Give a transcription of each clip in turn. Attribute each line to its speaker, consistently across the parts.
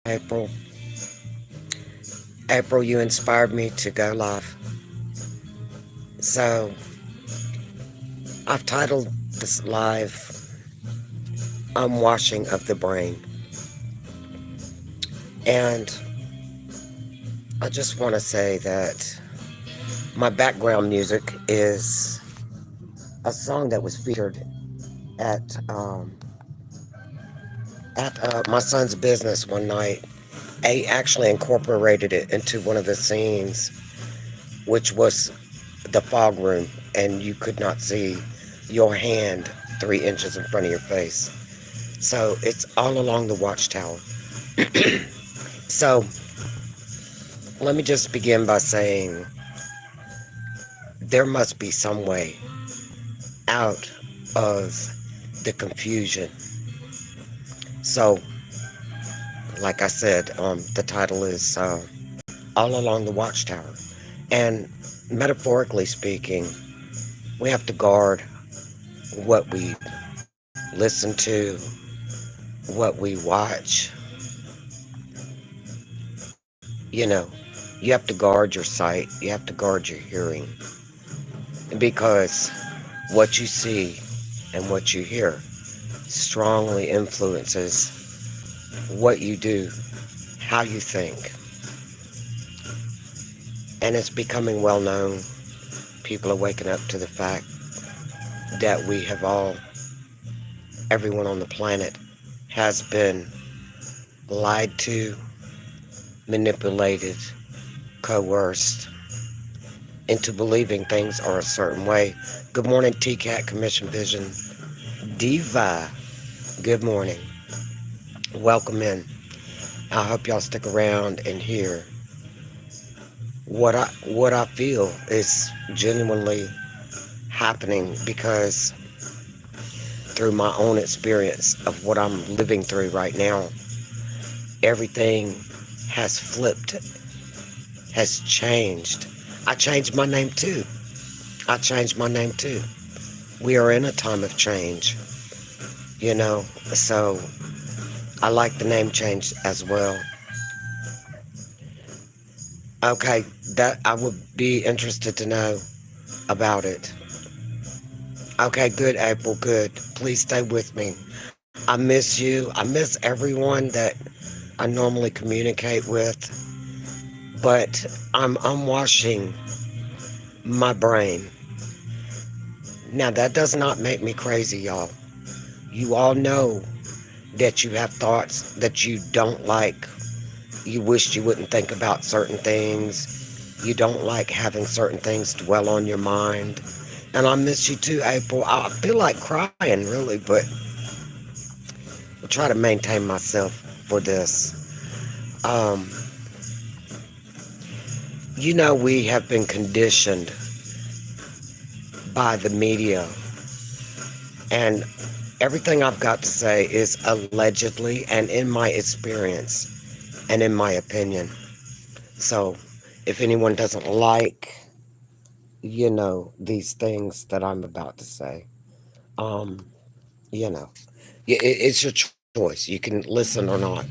Speaker 1: April. April, you inspired me to go live. So I've titled this live Unwashing of the Brain. And I just want to say that my background music is a song that was featured at my son's business one night. I actually incorporated it into one of the scenes, which was the fog room, and you could not see your hand 3 inches in front of your face. So it's all along the Watchtower. So let me just begin by saying there must be some way out of the confusion. So, like I said, the title is All Along the Watchtower. And metaphorically speaking, we have to guard what we listen to, what we watch. You know, you have to guard your sight, you have to guard your hearing. Because what you see and what you hear strongly influences what you do, how you think. And it's becoming well known. People are waking up to the fact that we have all, everyone on the planet, has been lied to, manipulated, coerced into believing things are a certain way. Good morning, TCAT Commission Vision. Diva, good morning. Welcome in. I hope y'all stick around and hear what I feel is genuinely happening, because through my own experience of what I'm living through right now, everything has flipped, has changed. I changed my name too. I changed my name too. We are in a time of change, so I like the name change as well. Okay, that I would be interested to know about it. Okay, good, April, good. Please stay with me. I miss you. I miss everyone that I normally communicate with, but I'm unwashing my brain. Now, that does not make me crazy, y'all. You all know that you have thoughts that you don't like. You wish you wouldn't think about certain things. You don't like having certain things dwell on your mind. And I miss you too, April. I feel like crying, really, but I'll try to maintain myself for this. Um, we have been conditioned by the media, and everything I've got to say is allegedly and in my experience and in my opinion. So if anyone doesn't like, these things that I'm about to say, um, you know, it's your choice. You can listen or not.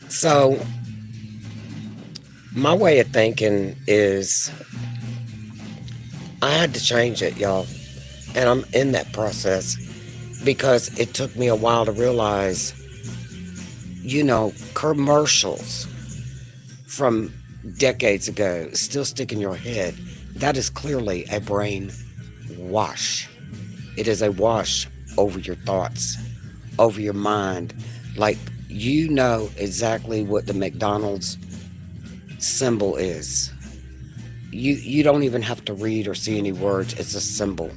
Speaker 1: So my way of thinking is I had to change it, y'all. And I'm in that process because it took me a while to realize, commercials from decades ago still stick in your head. That is clearly a brain wash. It is a wash over your thoughts, over your mind. Like, you know exactly what the McDonald's symbol is. You don't even have to read or see any words. It's a symbol.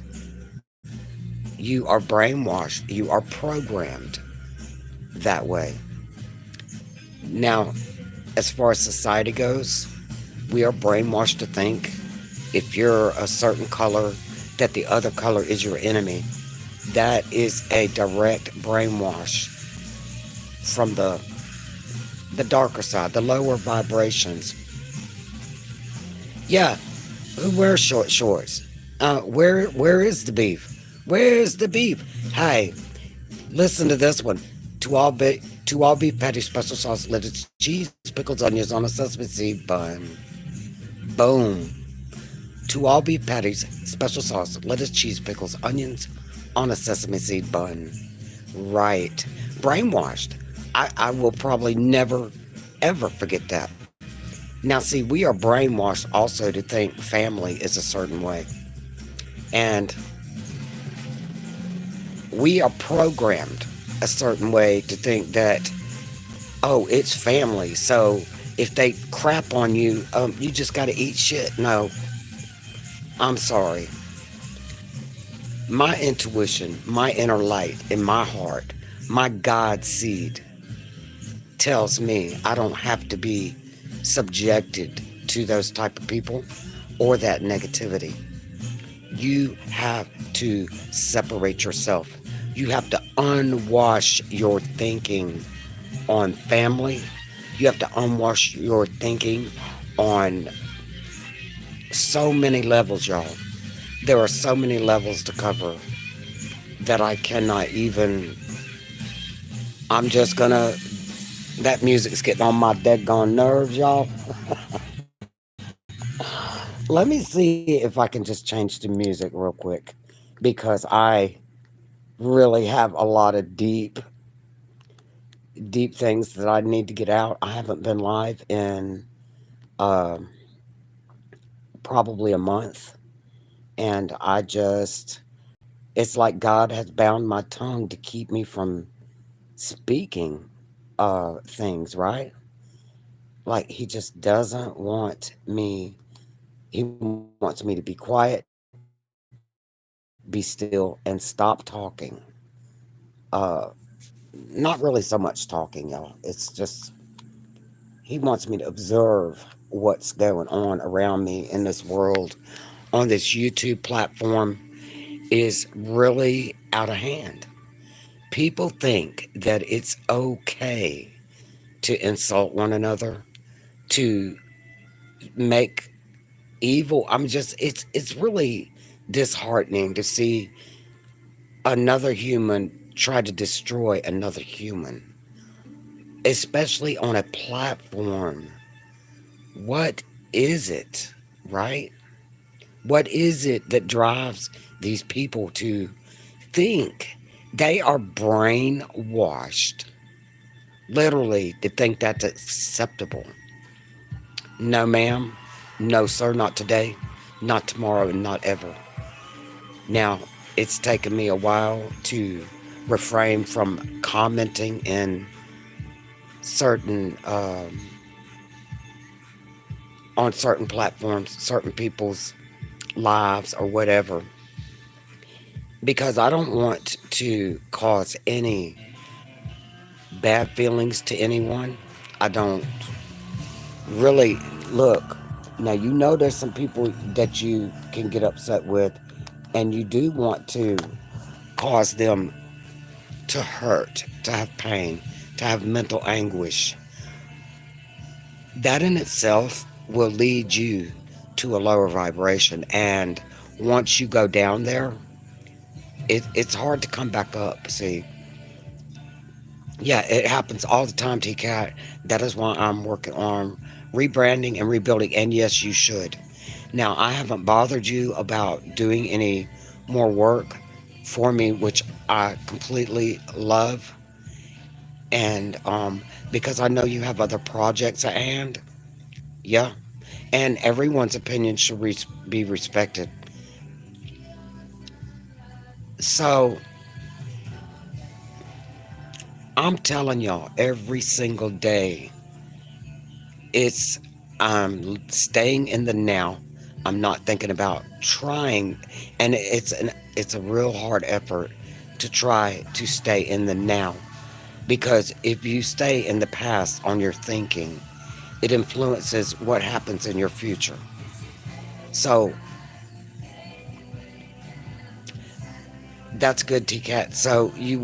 Speaker 1: You are brainwashed. You are programmed that way. Now, as far as society goes, we are brainwashed to think if you're a certain color, that the other color is your enemy. That is a direct brainwash from the darker side, the lower vibrations. Yeah, who wears short shorts? Where is the beef? Where's the beef? Hey, listen to this one. To all Two all beef patties, special sauce, lettuce, cheese, pickles, onions on a sesame seed bun. Boom. Two all beef patties, special sauce, lettuce, cheese, pickles, onions on a sesame seed bun. Right. Brainwashed. I will probably never, ever forget that. Now, see, we are brainwashed also to think family is a certain way. And we are programmed a certain way to think that, oh, it's family. So if they crap on you, you just got to eat shit. No, I'm sorry. My intuition, my inner light in my heart, my God seed tells me I don't have to be subjected to those type of people or that negativity. You have to separate yourself. You have to unwash your thinking on family. You have to unwash your thinking on so many levels, y'all. There are so many levels to cover that I cannot even. I'm just gonna. That music's getting on my dead nerves, y'all. Let me see if I can just change the music real quick because I really have a lot of deep things that I need to get out. I haven't been live in um probably a month, and I just it's like God has bound my tongue to keep me from speaking things, right? Like he just doesn't want me. He wants me to be quiet, be still, and stop talking. Uh, Not really so much talking, y'all. It's just he wants me to observe what's going on around me in this world on this YouTube platform is really out of hand. People think that it's okay to insult one another, to make evil. I'm just it's really disheartening to see another human try to destroy another human, especially on a platform. What is it, right? What is it that drives these people to think they are brainwashed, literally, to think that's acceptable? No, ma'am. No, sir, not today, not tomorrow, and not ever. Now, it's taken me a while to refrain from commenting in certain on certain platforms, certain people's lives or whatever, because I don't want to cause any bad feelings to anyone. I don't really look. Now, you know, there's some people that you can get upset with, and you do want to cause them to hurt, to have pain, to have mental anguish. That in itself will lead you to a lower vibration. And once you go down there, it's hard to come back up. See, yeah, it happens all the time, TCAT. That is why I'm working on rebranding and rebuilding. And yes, you should. Now, I haven't bothered you about doing any more work for me, which I completely love. And because I know you have other projects at hand. Yeah. And everyone's opinion should be respected. So I'm telling y'all, every single day, it's I'm staying in the now. I'm not thinking about trying, and it's a real hard effort to try to stay in the now, because if you stay in the past on your thinking, it influences what happens in your future. So that's good, TCAT. So you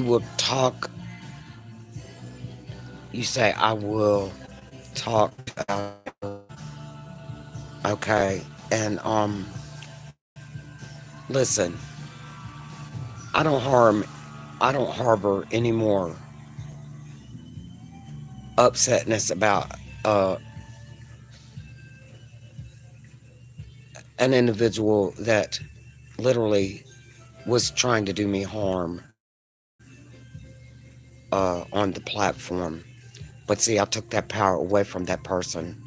Speaker 1: will talk. You say I will talk to other people. Okay, and listen. I don't harm. I don't harbor anymore. upsetness about uh, an individual that literally was trying to do me harm on the platform. But see, I took that power away from that person.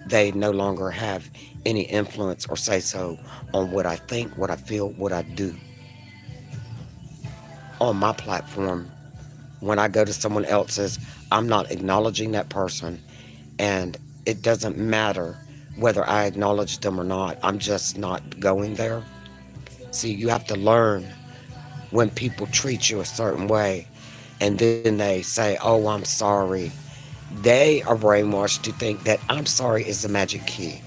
Speaker 1: They no longer have any influence or say so on what I think, what I feel, what I do on my platform. When I go to someone else's, I'm not acknowledging that person, and it doesn't matter whether I acknowledge them or not. I'm just not going there. See, you have to learn when people treat you a certain way and then they say, "Oh, I'm sorry." They are brainwashed to think that "I'm sorry" is the magic key.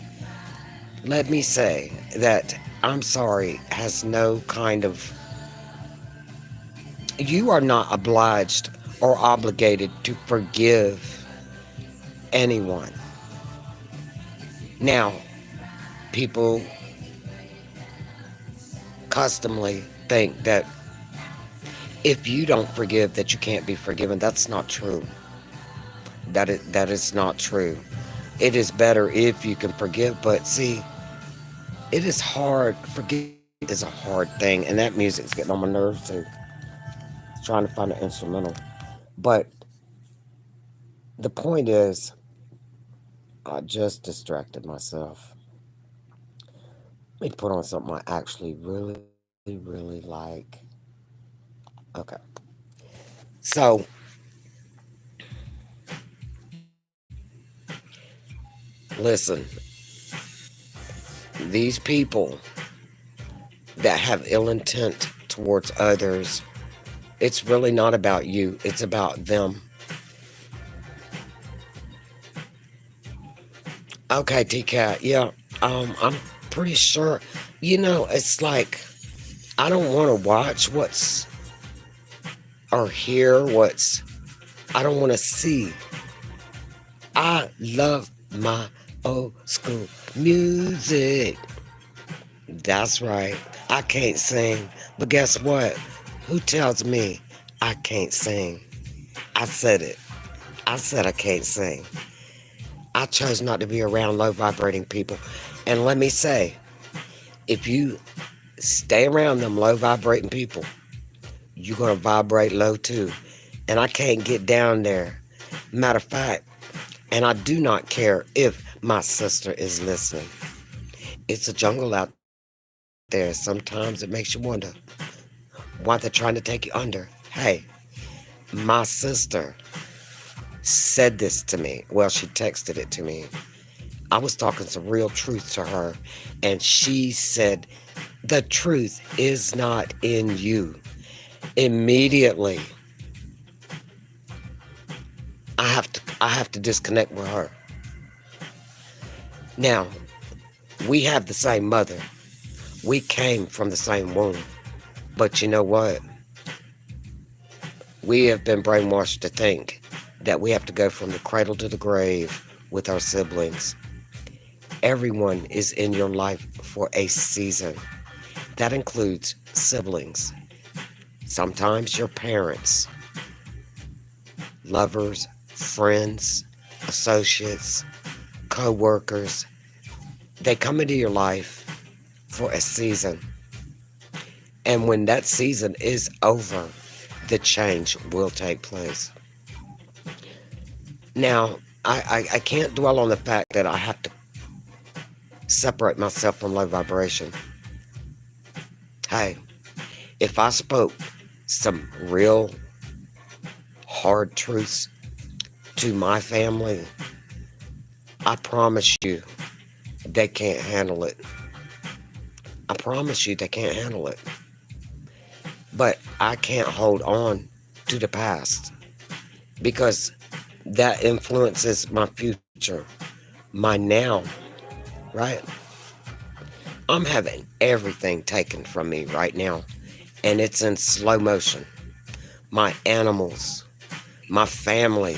Speaker 1: Let me say that "I'm sorry" has no kind of. You are not obliged or obligated to forgive anyone. Now, people customly think that if you don't forgive that you can't be forgiven. That's not true. That is not true. It is better if you can forgive, but see, it is hard. Forgiveness is a hard thing, and that music's getting on my nerves too. Trying to find an instrumental. But the point is, I just distracted myself. Let me put on something I actually really like. Okay. So, listen, these people that have ill intent towards others, it's really not about you, it's about them. Okay, TCAT, yeah, I'm pretty sure. It's like I don't want to watch what's or hear what's. I don't want to see. I love my old school music. That's right. I can't sing. But guess what? Who tells me I can't sing? I said it. I said I can't sing. I chose not to be around low vibrating people. And let me say, if you stay around them low vibrating people, you're going to vibrate low too. And I can't get down there. Matter of fact, and I do not care if my sister is listening. It's a jungle out there. Sometimes it makes you wonder why they're trying to take you under. Hey, my sister said this to me. Well, she texted it to me. I was talking some real truth to her, and she said, "The truth is not in you." Immediately, I have to disconnect with her. Now, we have the same mother. We came from the same womb. But you know what? We have been brainwashed to think that we have to go from the cradle to the grave with our siblings. Everyone is in your life for a season. That includes siblings, sometimes your parents, lovers, friends, associates, co workers. They come into your life for a season. And when that season is over, the change will take place. Now, I can't dwell on the fact that I have to separate myself from low vibration. Hey, if I spoke some real hard truths to my family, I promise you they can't handle it. I promise you they can't handle it. But I can't hold on to the past because that influences my future, my now, right? I'm having everything taken from me right now, and it's in slow motion. My animals, my family,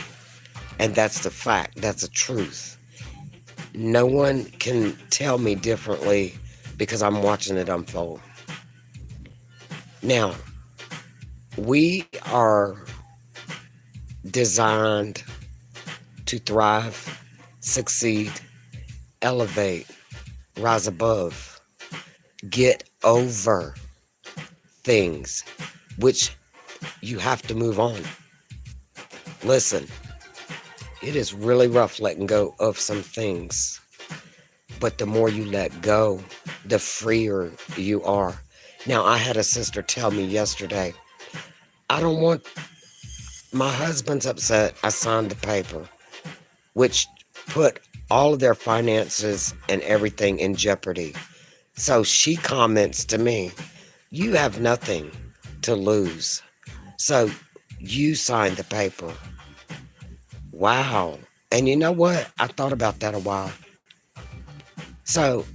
Speaker 1: and that's the fact, that's the truth. No one can tell me differently because I'm watching it unfold. Now, we are designed to thrive, succeed, elevate, rise above, get over things, which you have to move on. Listen, it is really rough letting go of some things, but the more you let go, the freer you are. Now, I had a sister tell me yesterday, I don't want my husband's upset. I signed the paper, which put all of their finances and everything in jeopardy. So she comments to me, you have nothing to lose. So you signed the paper. Wow. And you know what? I thought about that a while. So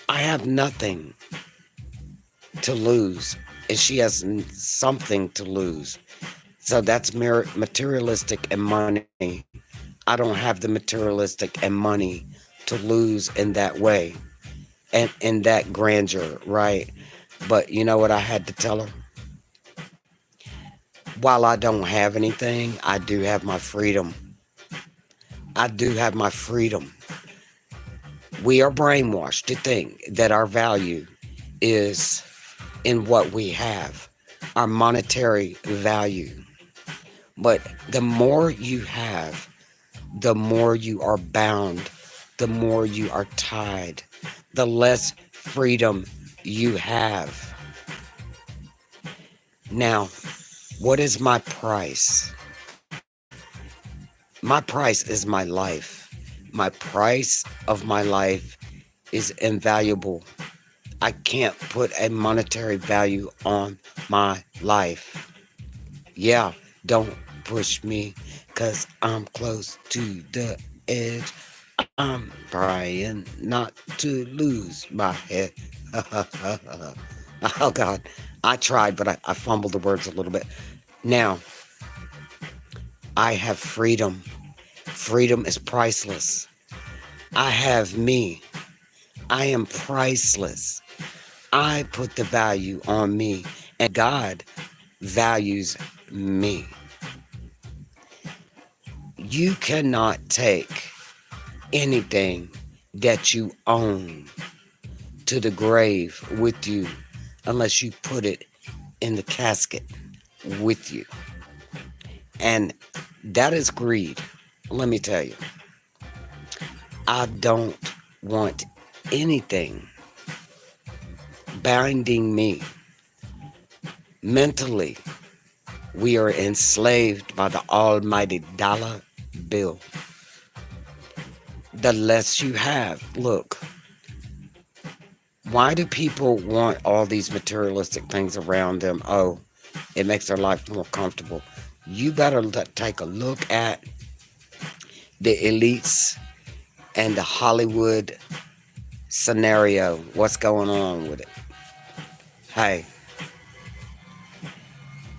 Speaker 1: I have nothing to lose, and she has something to lose. So that's materialistic and money. I don't have the materialistic and money to lose in that way and in that grandeur, right? But you know what I had to tell her? While I don't have anything, I do have my freedom. I do have my freedom. We are brainwashed to think that our value is in what we have, our monetary value. But the more you have, the more you are bound, the more you are tied, the less freedom you have. Now, what is my price? My price is my life. My price of my life is invaluable. I can't put a monetary value on my life. Yeah, don't push me because I'm close to the edge. I'm trying not to lose my head. Oh, God. I tried, but I fumbled the words a little bit. Now, I have freedom. Freedom is priceless. I have me. I am priceless. I put the value on me, and God values me. You cannot take anything that you own to the grave with you unless you put it in the casket with you. And that is greed. Let me tell you, I don't want anything binding me mentally. We are enslaved by the almighty dollar bill. The less you have, look, why do people want all these materialistic things around them? Oh, it makes their life more comfortable. You better take a look at the elites and the Hollywood scenario. What's going on with it? Hey,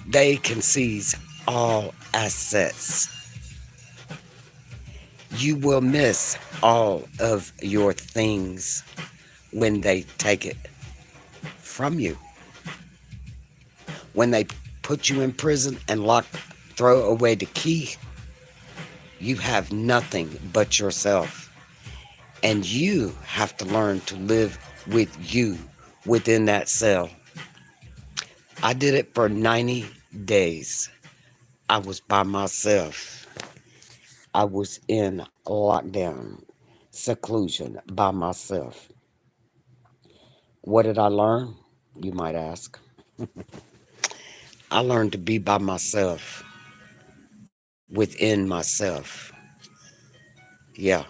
Speaker 1: they can seize all assets. You will miss all of your things when they take it from you. When they put you in prison and throw away the key, you have nothing but yourself. And you have to learn to live with you within that cell. I did it for 90 days. I was by myself. I was in lockdown, seclusion by myself. What did I learn? You might ask. I learned to be by myself, within myself. Yeah,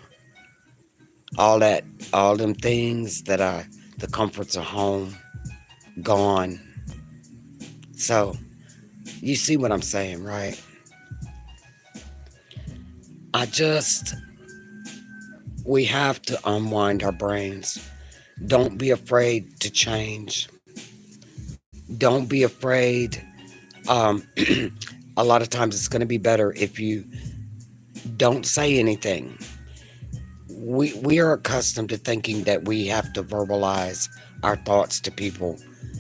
Speaker 1: all that, all them things the comforts of home, gone. So, you see what I'm saying, right? I just, we have to unwind our brains. Don't be afraid to change. Don't be afraid. Um, a lot of times it's going to be better if you don't say anything. We are accustomed to thinking that we have to verbalize our thoughts to people.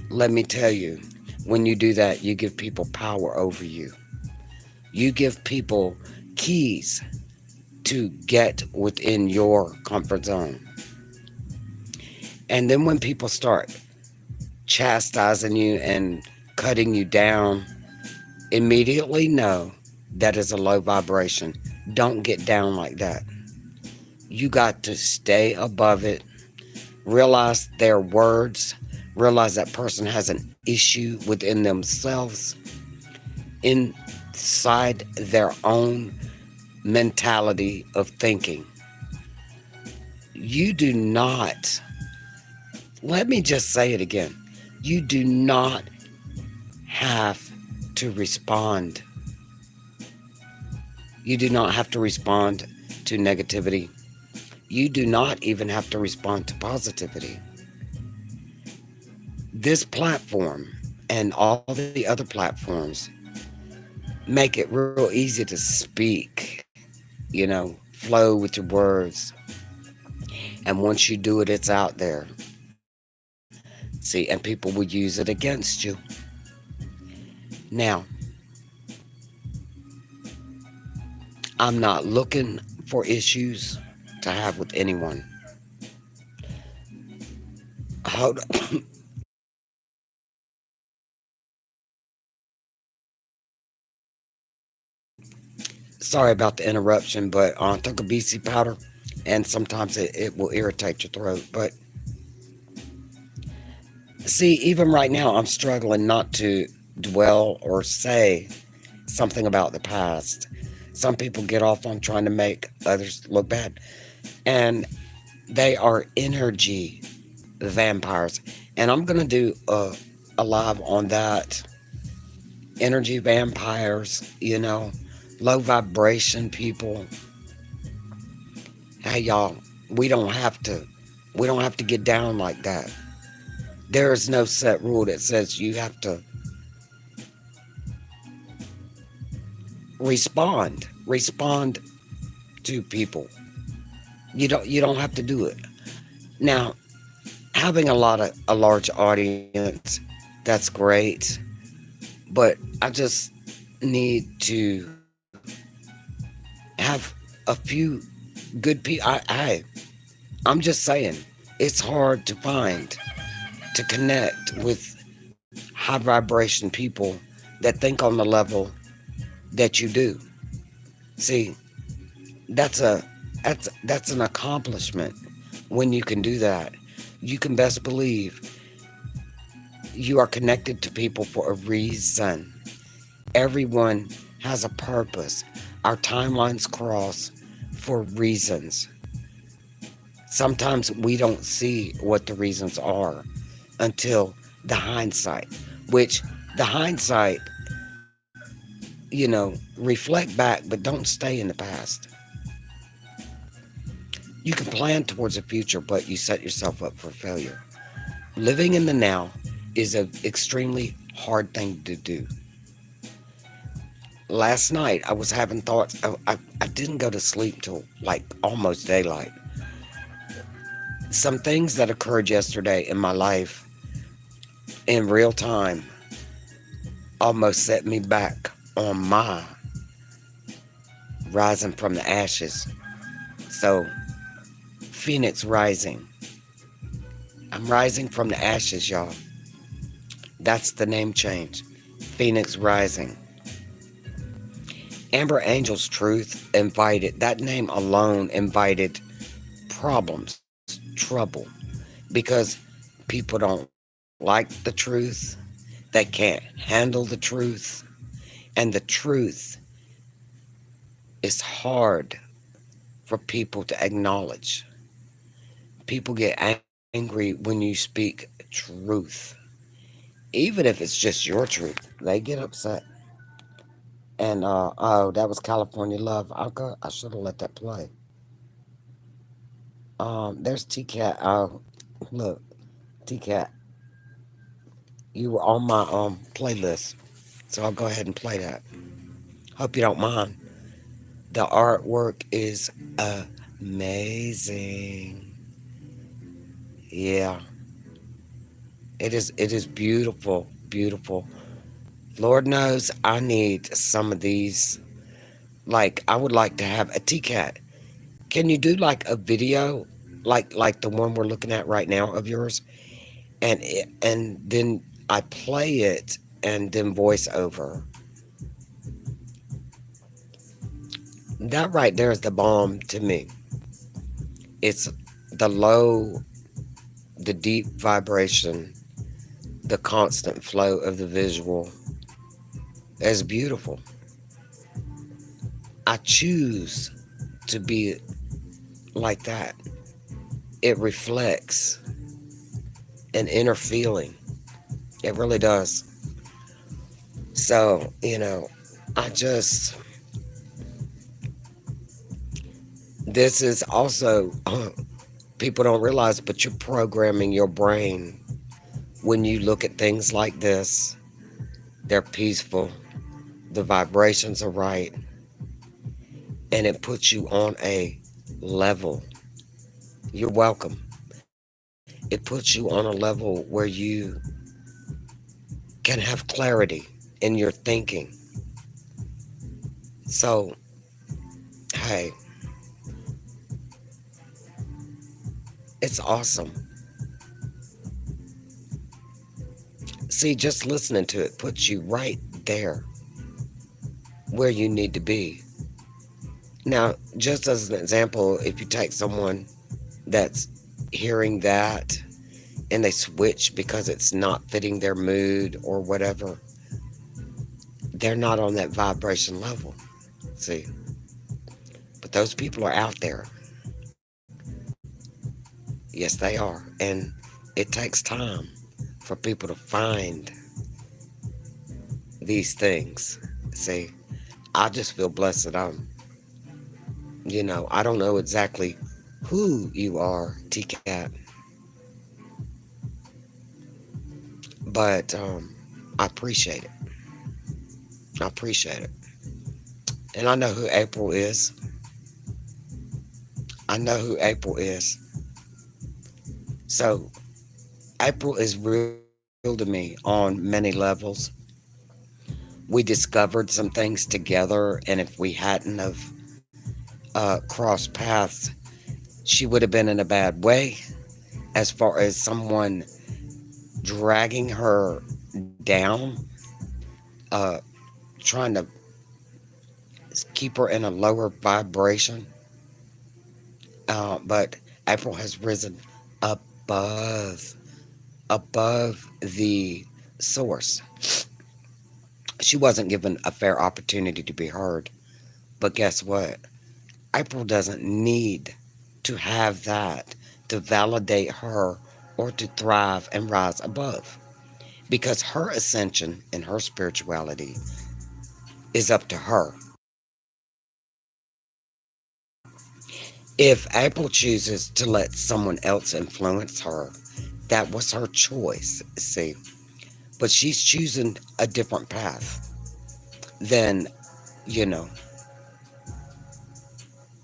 Speaker 1: Let me tell you, when you do that, you give people power over you. You give people keys to get within your comfort zone. And then when people start chastising you and cutting you down, immediately know that is a low vibration. Don't get down like that. You got to stay above it. Realize their words. Realize that person has an issue within themselves, inside their own mentality of thinking. You do not, let me just say it again, you do not have to respond. You do not have to respond to negativity. You do not even have to respond to positivity. This platform and all the other platforms make it real easy to speak, flow with your words. And once you do it, it's out there. See, and people will use it against you. Now, I'm not looking for issues to have with anyone. Hold Sorry about the interruption, but I took a BC powder, and sometimes it will irritate your throat. But see, even right now, I'm struggling not to dwell or say something about the past. Some people get off on trying to make others look bad, and they are energy vampires. And I'm going to do a live on that. Energy vampires, low vibration people. Hey y'all, we don't have to we don't have to get down like that. There is no set rule that says you have to respond to people. You don't have to do it. Now, having a large audience, that's great, but I just need to have a few good people. I'm just saying, it's hard to find, to connect with high vibration people that think on the level that you do. See, that's a that's an accomplishment when you can do that. You can best believe you are connected to people for a reason. Everyone has a purpose. Our timelines cross for reasons. Sometimes we don't see what the reasons are until the hindsight, which the hindsight, reflect back, but don't stay in the past. You can plan towards the future, but you set yourself up for failure. Living in the now is an extremely hard thing to do. Last night, I was having thoughts. I didn't go to sleep till like almost daylight. Some things that occurred yesterday in my life in real time almost set me back on my rising from the ashes. So, Phoenix rising. I'm rising from the ashes, y'all. That's the name change. Phoenix rising. Amber Angel's Truth invited, that name alone invited problems, trouble, because people don't like the truth, they can't handle the truth, and the truth is hard for people to acknowledge. People get angry when you speak truth. Even if it's just your truth, they get upset. And oh, that was California Love. I should have let that play. There's T Cat. Oh, look, T Cat, you were on my playlist, so I'll go ahead and play that. Hope you don't mind. The artwork is amazing. Yeah, it is. It is beautiful, beautiful. Lord knows I need some of these. Like I would like to have a T Cat. Can you do like a video, like the one we're looking at right now of yours, and then I play it and then voice over. That right there is the bomb to me. It's the low, the deep vibration, the constant flow of the visual is beautiful. I choose to be like that. It reflects an inner feeling. It really does. So, I just, this is also, people don't realize, but you're programming your brain when you look at things like this. They're peaceful, the vibrations are right, and it puts you on a level. You're welcome. It puts you on a level where you can have clarity in your thinking. So, hey, it's awesome. See, just listening to it puts you right there where you need to be. Now, just as an example, if you take someone that's hearing that and they switch because it's not fitting their mood or whatever, they're not on that vibration level. See, but those people are out there. Yes, they are. And it takes time for people to find these things. See, I just feel blessed that I don't know exactly who you are, TCAT, but I appreciate it. I appreciate it. And I know who April is. I know who April is. So April is real to me on many levels. We discovered some things together, and if we hadn't have crossed paths, she would have been in a bad way as far as someone dragging her down, uh, trying to keep her in a lower vibration. But April has risen above, above the source. She wasn't given a fair opportunity to be heard. But guess what? April doesn't need to have that to validate her or to thrive and rise above. Because her ascension and her spirituality is up to her. If April chooses to let someone else influence her, that was her choice, see. But she's choosing a different path. Then, you know,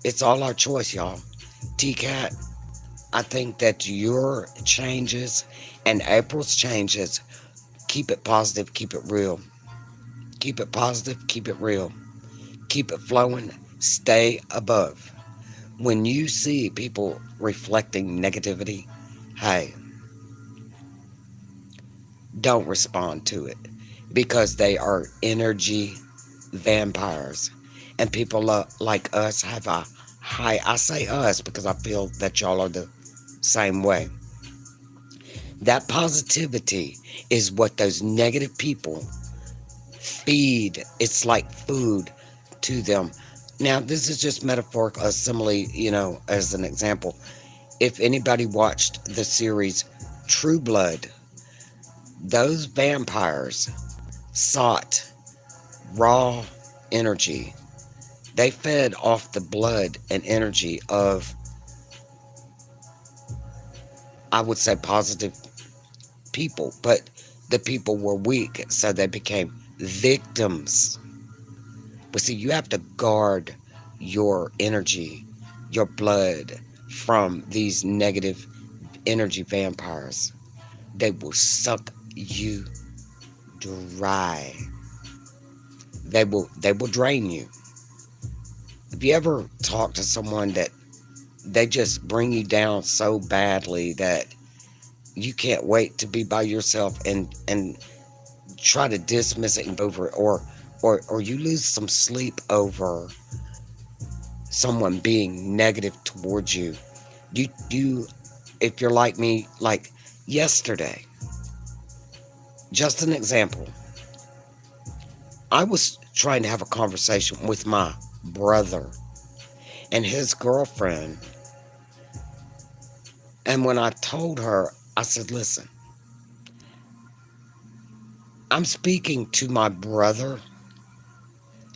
Speaker 1: it's all our choice, y'all. TCAT, I think that your changes and April's changes, keep it positive, keep it real. Keep it positive, keep it real. Keep it flowing, stay above. When you see people reflecting negativity, hey, don't respond to it because they are energy vampires. And people like us have a high, I say us because I feel that y'all are the same way. That positivity is what those negative people feed. It's like food to them. Now, this is just metaphorical, a simile, as an example. If anybody watched the series True Blood, those vampires sought raw energy. They fed off the blood and energy of, I would say, positive people, but the people were weak, so they became victims. But see, you have to guard your energy, your blood from these negative energy vampires. They will suck you dry. They will drain you. Have you ever talked to someone that they just bring you down so badly that you can't wait to be by yourself and try to dismiss it and over it, or you lose some sleep over someone being negative towards you. You if you're like me, like yesterday, just an example, I was trying to have a conversation with my brother and his girlfriend. And when I told her, I said, listen, I'm speaking to my brother,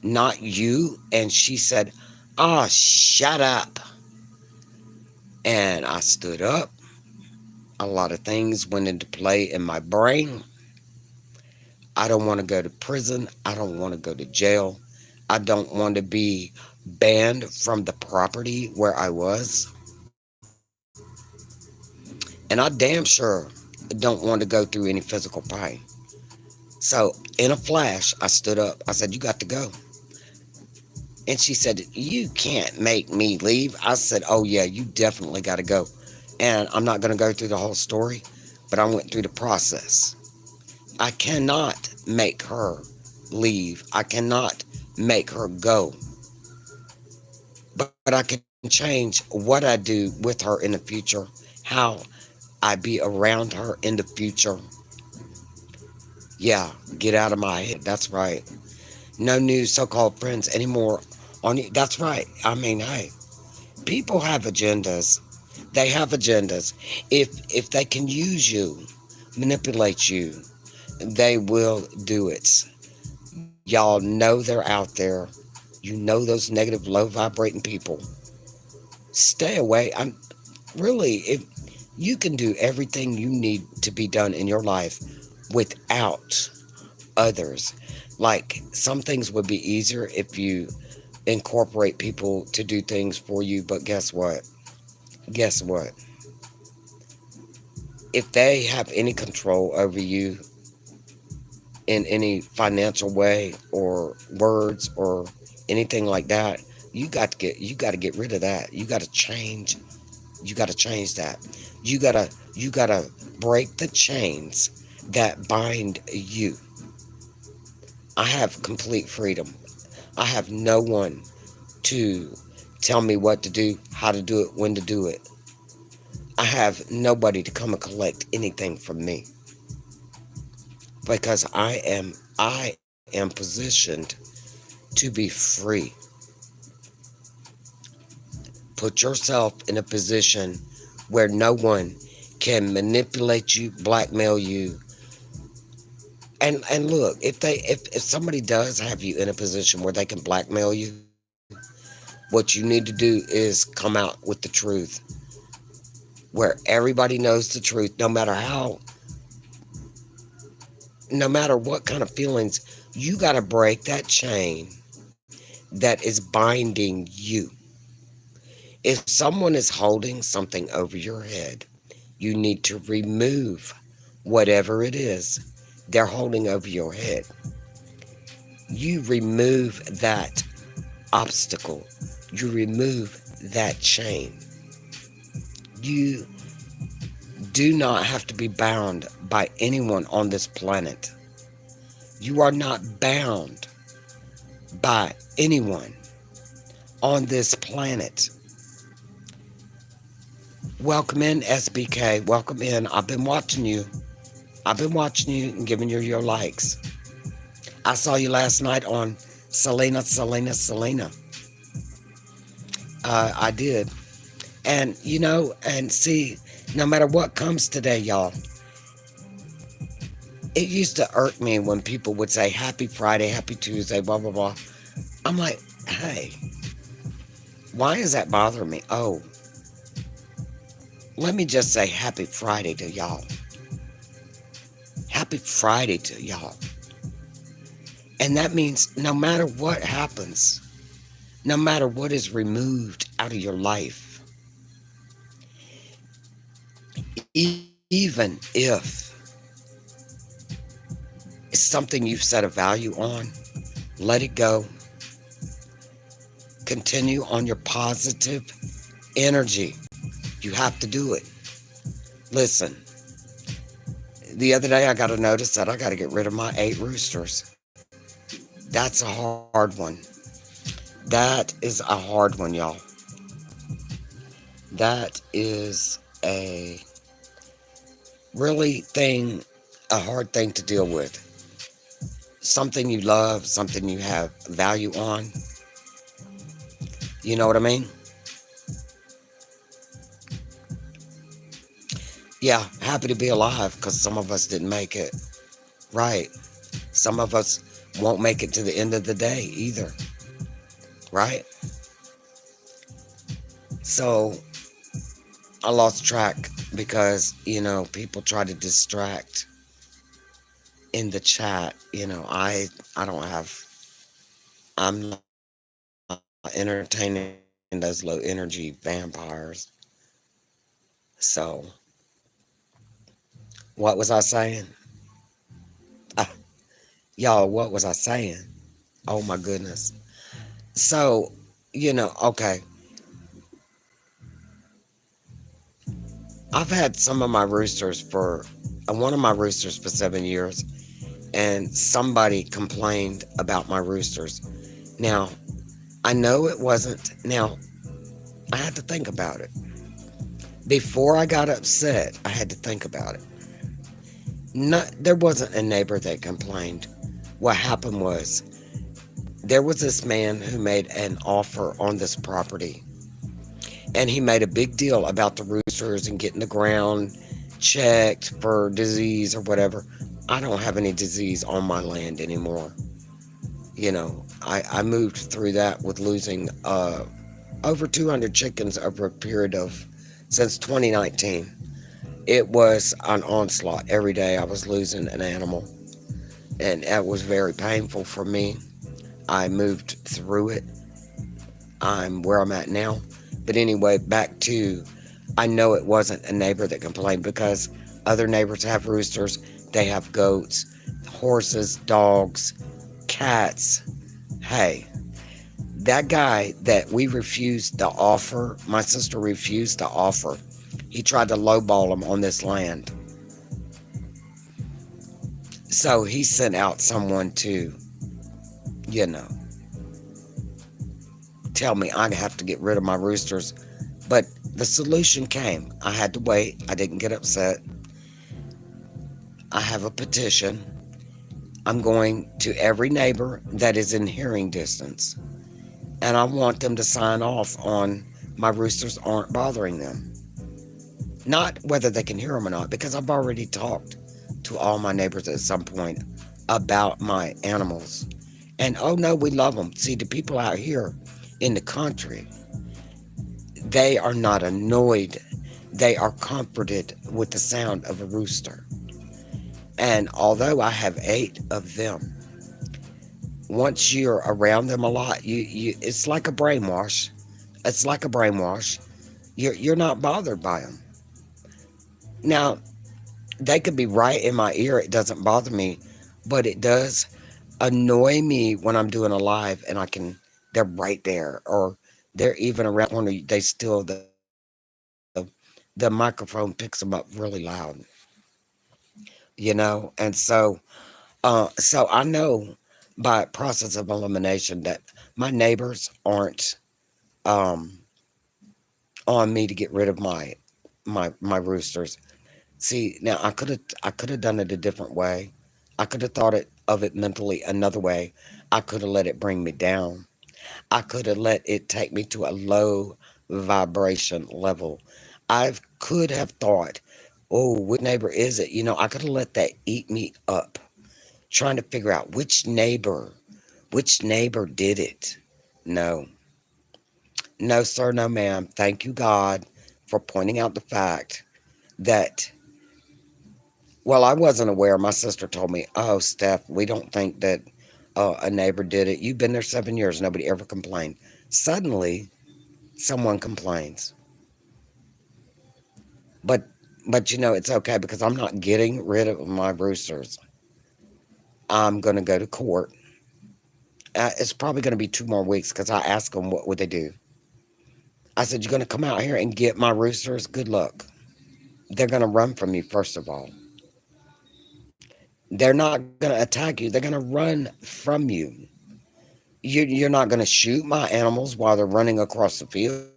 Speaker 1: not you. And she said, oh, shut up. And I stood up. A lot of things went into play in my brain. I don't want to go to prison. I don't want to go to jail. I don't want to be banned from the property where I was. And I damn sure don't want to go through any physical pain. So, in a flash, I stood up. I said, you got to go. And she said, you can't make me leave. I said, oh, yeah, you definitely got to go. And I'm not going to go through the whole story, but I went through the process. I cannot make her leave. I cannot make her go. But I can change what I do with her in the future, how I be around her in the future. Yeah, get out of my head. That's right. No new so-called friends anymore on you. That's right. I mean, hey, people have agendas. They have agendas. If they can use you, manipulate you, they will do it. Y'all know they're out there. You know those negative, low vibrating people. Stay away. I'm really, if you can do everything you need to be done in your life without others. Like some things would be easier if you incorporate people to do things for you, but guess what? Guess what? If they have any control over you in any financial way or words or anything like that, you got to get rid of that. You got to change that. You got to break the chains that bind you. I have complete freedom. I have no one to tell me what to do, how to do it, when to do it. I have nobody to come and collect anything from me because I am positioned to be free. Put yourself in a position where no one can manipulate you, blackmail you. And look, if somebody does have you in a position where they can blackmail you, what you need to do is come out with the truth, where everybody knows the truth, no matter what kind of feelings. You got to break that chain that is binding you. If someone is holding something over your head, you need to remove whatever it is they're holding over your head. You remove that obstacle. You remove that chain. You do not have to be bound by anyone on this planet. You are not bound by anyone on this planet. Welcome in, SBK. Welcome in. I've been watching you. I've been watching you and giving you your likes. I saw you last night on Selena. I did. And, and see, no matter what comes today, y'all, it used to irk me when people would say happy Friday, happy Tuesday, blah, blah, blah. I'm like, hey, why is that bothering me? Oh, let me just say happy Friday to y'all. Happy Friday to y'all. And that means no matter what happens, no matter what is removed out of your life, even if it's something you've set a value on, let it go. Continue on your positive Energy. You have to do it. Listen, the other day I got a notice that I got to get rid of my 8 roosters. That's a hard one. That is a hard one, y'all. That is a really thing, a hard thing to deal with. Something you love, something you have value on. You know what I mean? Yeah, happy to be alive because some of us didn't make it. Right. Some of us won't make it to the end of the day either. Right? So I lost track because, people try to distract in the chat. I don't have, I'm not entertaining those low energy vampires. So, what was I saying? Ah, y'all, what was I saying? Oh my goodness. So, okay, I've had some of my roosters for, one of my roosters for 7 years, and somebody complained about my roosters. Now, I know it wasn't, now, I had to think about it. Before I got upset, I had to think about it. Not, there wasn't a neighbor that complained. What happened was, there was this man who made an offer on this property, and he made a big deal about the roosters and getting the ground checked for disease or whatever. I don't have any disease on my land anymore. I moved through that with losing over 200 chickens over a period of since 2019. It was an onslaught. Every day I was losing an animal, and it was very painful for me. I moved through it. I'm where I'm at now. But anyway, back to, I know it wasn't a neighbor that complained because other neighbors have roosters, they have goats, horses, dogs, cats. Hey, that guy that we refused to offer, my sister refused to offer. He tried to lowball him on this land. So he sent out someone to, you know, tell me I'd have to get rid of my roosters. But the solution came. I had to wait. I didn't get upset. I have a petition. I'm going to every neighbor that is in hearing distance, and I want them to sign off on my roosters aren't bothering them. Not whether they can hear them or not, because I've already talked to all my neighbors at some point about my animals. And oh no, we love them. See, the people out here in the country, they are not annoyed. They are comforted with the sound of a rooster. And although I have 8 of them, once you're around them a lot, you it's like a brainwash. It's like a brainwash. You're not bothered by them. Now, they could be right in my ear. It doesn't bother me, but it does annoy me when I'm doing a live and they're right there, or they're even around the corner. They still, the microphone picks them up really loud, and so I know by process of elimination that my neighbors aren't um, on me to get rid of my roosters. See, now I could have done it a different way. I could have thought of it mentally another way. I could have let it bring me down. I could have let it take me to a low vibration level. I could have thought, oh, which neighbor is it? I could have let that eat me up, trying to figure out which neighbor did it. No, no, sir, no, ma'am. Thank you, God, for pointing out the fact that, well, I wasn't aware. My sister told me, oh, Steph, we don't think that a neighbor did it. You've been there 7 years. Nobody ever complained. Suddenly, someone complains. But, but it's okay because I'm not getting rid of my roosters. I'm going to go to court. It's probably going to be 2 more weeks because I asked them what would they do. I said, "You're going to come out here and get my roosters? Good luck. They're going to run from you, first of all. They're not going to attack you, they're going to run from you. You're not going to shoot my animals while they're running across the field.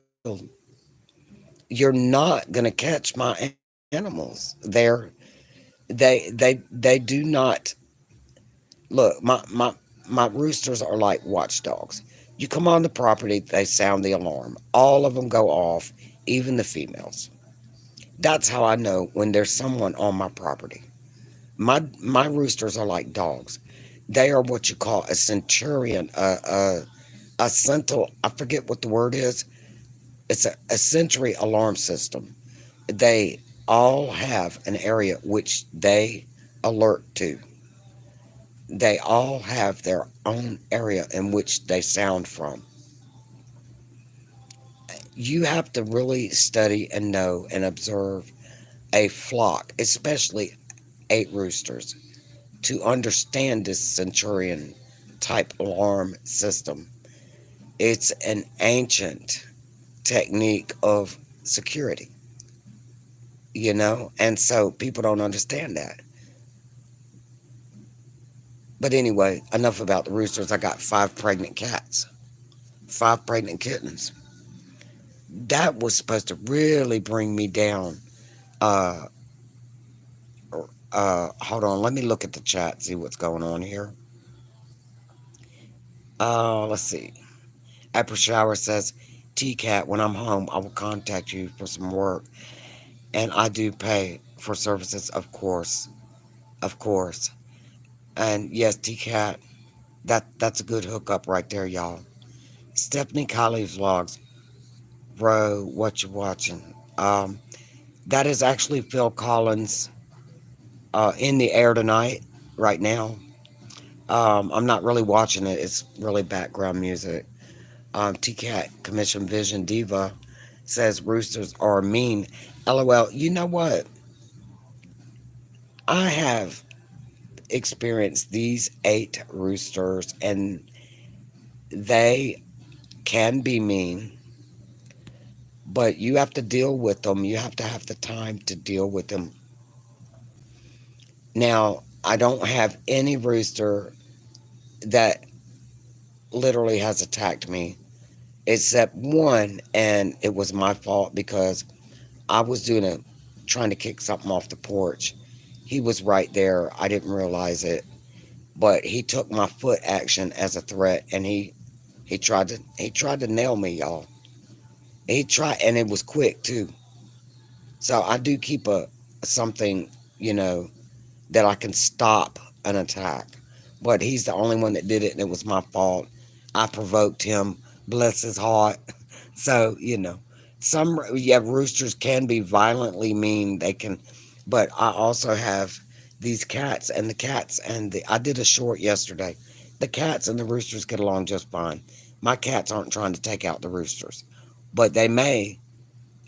Speaker 1: You're not going to catch my animals. They do not look. My roosters are like watchdogs. You come on the property, they sound the alarm. All of them go off, even the females. That's how I know when there's someone on my property. My roosters are like dogs. They are what you call a centurion, a central. I forget what the word is. It's a sensory alarm system. They all have an area which they alert to. They all have their own area in which they sound from. You have to really study and know and observe a flock, especially eight roosters, to understand this centurion type alarm system. It's an ancient technique of security, and so people don't understand that. But anyway, enough about the roosters. I got five pregnant cats, five pregnant kittens. That was supposed to really bring me down. Uh, Hold on, let me look at the chat, see what's going on here. Let's see. April Shower says, T-Cat, when I'm home, I will contact you for some work, and I do pay for services, of course, of course. And yes, T-Cat, that's a good hookup right there, y'all. Stephanie Colley's vlogs, bro, what you watching? That is actually Phil Collins in the air tonight, right now. I'm not really watching it. It's really background music. TCAT Commission Vision Diva says roosters are mean. LOL. You know what? I have experienced these eight roosters, and they can be mean, but you have to deal with them. You have to have the time to deal with them. Now, I don't have any rooster that literally has attacked me except one, and it was my fault because I was trying to kick something off the porch. He was right there. I didn't realize it, but he took my foot action as a threat, and he tried to nail me, y'all. He tried, and it was quick too. So I do keep a something, you know, that I can stop an attack. But he's the only one that did it, and it was my fault. I provoked him. Bless his heart. So, yeah, roosters can be violently mean. They can, but I also have these cats, and the cats and I did a short yesterday. The cats and the roosters get along just fine. My cats aren't trying to take out the roosters, but they may.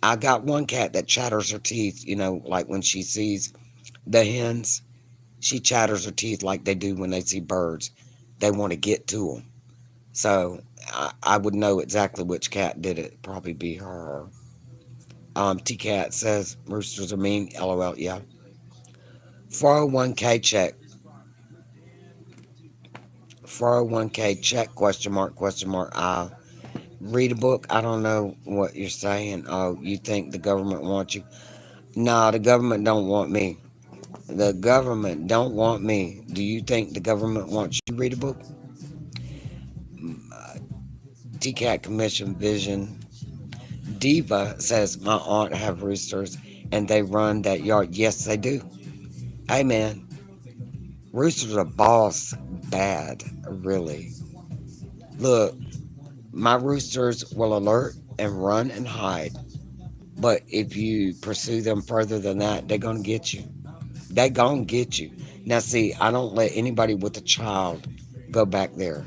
Speaker 1: I got one cat that chatters her teeth, like when she sees the hens, she chatters her teeth like they do when they see birds. They want to get to them. So I would know exactly which cat did it. Probably be her. T Cat says roosters are mean. LOL. Yeah. 401k check. 401k check? Question mark? Question mark? Read a book. I don't know what you're saying. Oh, you think the government wants you? No, the government don't want me. The government don't want me. Do you think the government wants you to read a book? TCAT Commission Vision Diva says my aunt have roosters and they run that yard. Yes, they do. Hey man, roosters are boss bad, really. Look, my roosters will alert and run and hide. But if you pursue them further than that, they're gonna get you. They gonna get you. Now see, I don't let anybody with a child go back there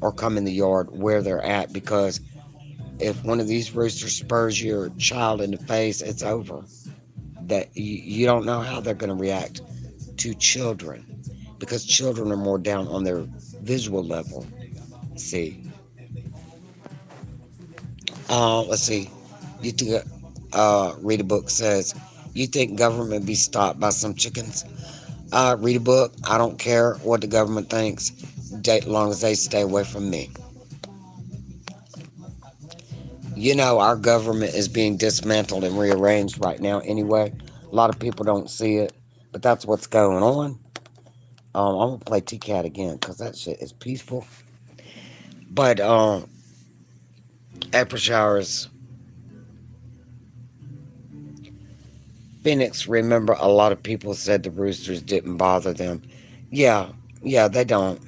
Speaker 1: or come in the yard where they're at, because if one of these roosters spurs your child in the face, it's over. That you don't know how they're going to react to children, because children are more down on their visual level. See, let's see. You think, read a book says, you think government be stopped by some chickens? Read a book. I don't care what the government thinks, as long as they stay away from me. You know, our government is being dismantled and rearranged right now anyway. A lot of people don't see it, but that's what's going on. I'm going to play T-Cat again because that shit is peaceful. But April Showers, Phoenix, remember a lot of people said the roosters didn't bother them. Yeah, yeah, they don't.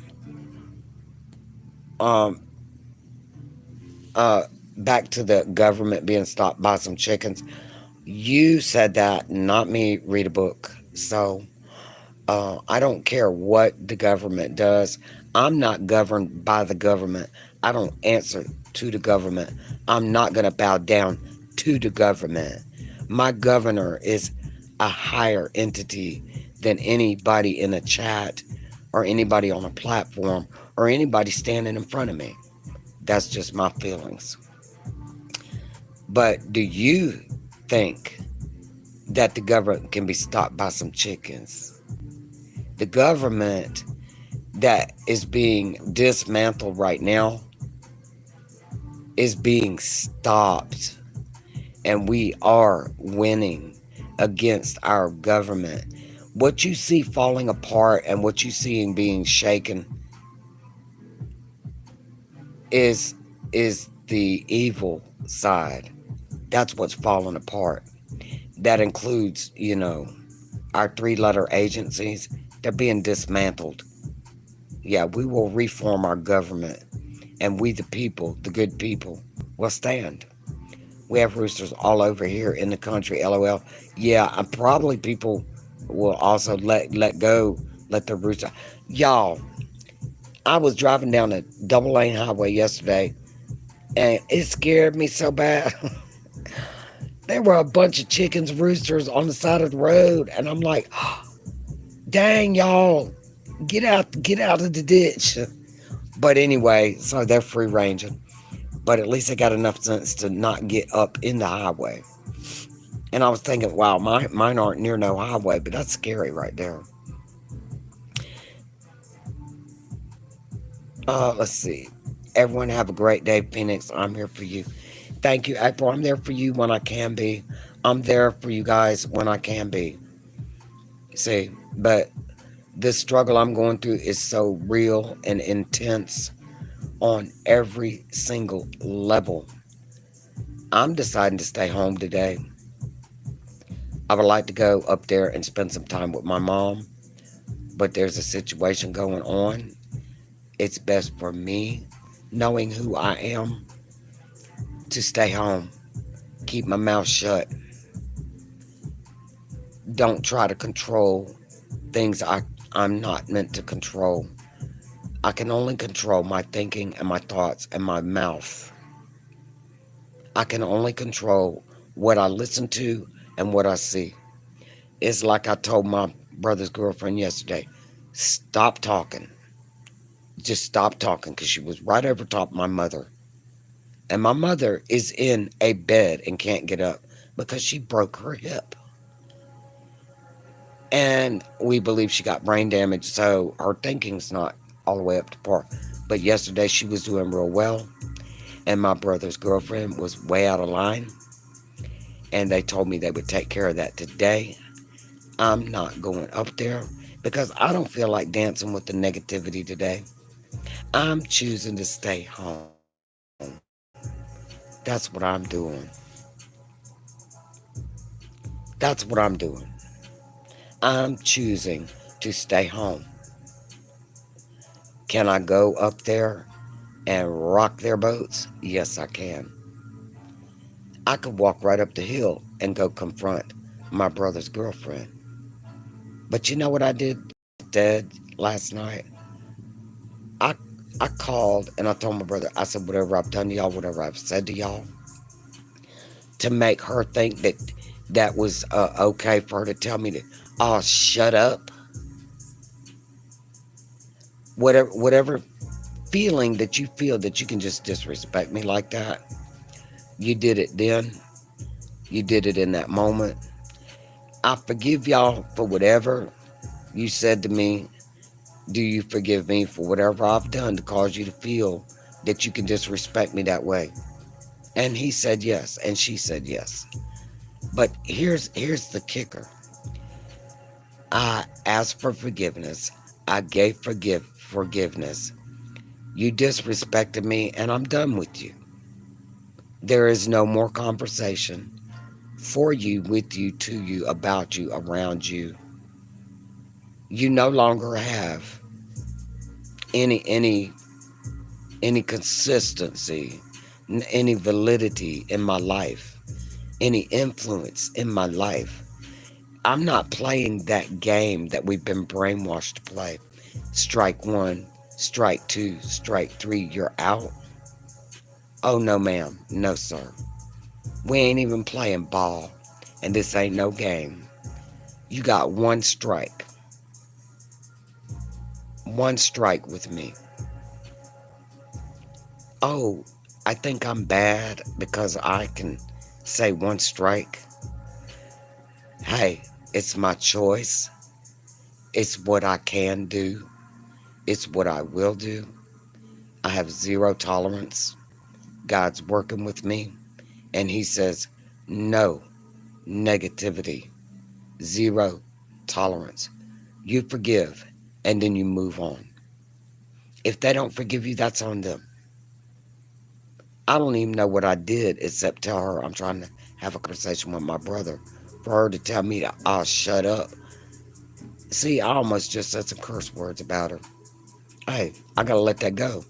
Speaker 1: Um, uh, Back to the government being stopped by some chickens. You said that, not me. Read a book. So I don't care what the government does. I'm not governed by the government. I don't answer to the government. I'm not going to bow down to the government. My governor is a higher entity than anybody in a chat or anybody on a platform or anybody standing in front of me. That's just my feelings. But do you think that the government can be stopped by some chickens? The government that is being dismantled right now is being stopped, and we are winning against our government. What you see falling apart and what you see being shaken is the evil side. That's what's falling apart. That includes, our three-letter agencies. They're being dismantled. Yeah, we will reform our government, and we, the people, the good people, will stand. We have roosters all over here in the country. LOL. Yeah, probably people will also let go, let the rooster. Y'all, I was driving down a double lane highway yesterday, and it scared me so bad. There were a bunch of chickens, roosters on the side of the road, and I'm like, dang, y'all, get out of the ditch. But anyway, so they're free ranging. But at least they got enough sense to not get up in the highway. And I was thinking, wow, mine aren't near no highway, but that's scary right there. Let's see. Everyone have a great day, Phoenix. I'm here for you. Thank you, April. I'm there for you when I can be. I'm there for you guys when I can be. See, but this struggle I'm going through is so real and intense on every single level. I'm deciding to stay home today. I would like to go up there and spend some time with my mom, but there's a situation going on. It's best for me, knowing who I am, to stay home, keep my mouth shut. Don't try to control things I'm not meant to control. I can only control my thinking and my thoughts and my mouth. I can only control what I listen to and what I see. It's like I told my brother's girlfriend yesterday, stop talking. Just stop talking, because she was right over top of my mother. And my mother is in a bed and can't get up because she broke her hip. And we believe she got brain damage, so her thinking's not all the way up to par. But yesterday she was doing real well, and my brother's girlfriend was way out of line, and they told me they would take care of that today. I'm not going up there because I don't feel like dancing with the negativity today. I'm choosing to stay home. That's what I'm doing. That's what I'm doing. I'm choosing to stay home. Can I go up there and rock their boats? Yes, I can. I could walk right up the hill and go confront my brother's girlfriend. But you know what I did instead last night? I I called and I told my brother, I said, whatever I've done to y'all, whatever I've said to y'all, to make her think that that was okay for her to tell me that, oh, shut up. Whatever feeling that you feel that you can just disrespect me like that, you did it then. You did it in that moment. I forgive y'all for whatever you said to me. Do you forgive me for whatever I've done to cause you to feel that you can disrespect me that way? And he said yes, and she said yes. But here's the kicker. I asked for forgiveness. I gave forgiveness. You disrespected me, and I'm done with you. There is no more conversation for you, with you, to you, about you, around you. You no longer have any any any consistency, any validity in my life, any influence in my life. I'm not playing that game that we've been brainwashed to play. Strike one, strike two, strike three, you're out. Oh, no, ma'am. No, sir. We ain't even playing ball, and this ain't no game. You got one strike. One strike with me. Oh, I think I'm bad because I can say one strike. Hey, it's my choice. It's what I can do. It's what I will do. I have zero tolerance. God's working with me, and He says, no negativity, zero tolerance. You forgive, and then you move on. If they don't forgive you, that's on them. I don't even know what I did except tell her I'm trying to have a conversation with my brother. For her to tell me, I'll shut up. See, I almost just said some curse words about her. Hey, I gotta let that go.